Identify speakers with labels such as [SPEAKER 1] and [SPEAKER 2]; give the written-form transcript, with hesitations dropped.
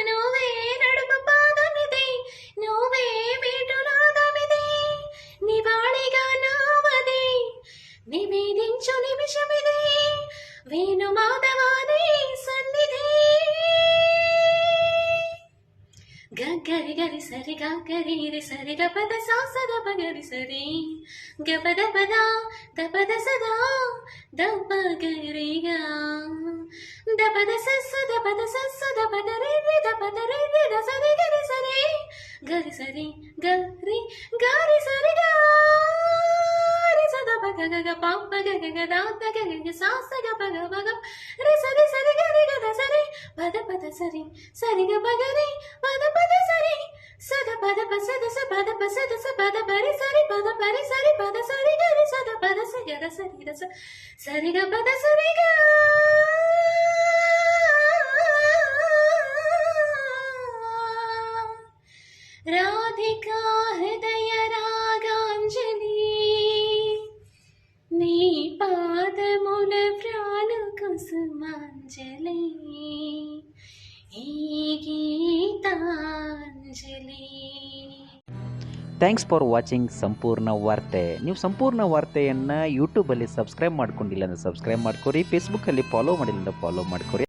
[SPEAKER 1] నువ్వే నడుమ పాదమిది, నువ్వే వీటునాదమిది, నివాళిగా నావది, నివేదించు నిమిషమిది, వేణు మాధవాని సన్నిధి. గరి గరి సరి గరి రి సరి గపద సాసద పగరి సరి గపద పద దపద సదా దపగరిగా దపద సస్స దపద సస్స దపద రి రి దపద రి రి ద సరి గరి సరి గరి సరి గరి గరి సరి గరి సద పగ గగ పాప గగ గ దాత గగ గ సాస గ పగ పగ రి సరి సరి గరి గద సరి పద పద సరి సరి గ పగరి పద పద సరి సద పద పసద స పద పసద స పద పరి సరి పద పరి సరి పద సరి గరి సద పద స గద సరి ద సరి గ పద సరి గ రాధికా హృదయ రాగాంజలి నీ పాదముల ప్రాణు కుసుమాంజలి ఈ ಗೀತಾಂಜಲಿ.
[SPEAKER 2] ಥ್ಯಾಂಕ್ಸ್ ಫಾರ್ ವಾಚಿಂಗ್ ಸಂಪೂರ್ಣ ವಾರ್ತೆ. ನೀವು ಸಂಪೂರ್ಣ ವಾರ್ತೆಯನ್ನು ಯೂಟ್ಯೂಬಲ್ಲಿ ಸಬ್ಸ್ಕ್ರೈಬ್ ಮಾಡ್ಕೊಂಡಿಲ್ಲ ಅಂದರೆ ಸಬ್ಸ್ಕ್ರೈಬ್ ಮಾಡ್ಕೊರಿ, ಫೇಸ್ಬುಕ್ಕಲ್ಲಿ ಫಾಲೋ ಮಾಡಿಲ್ಲ ಅಂದರೆ ಫಾಲೋ ಮಾಡ್ಕೊರಿ.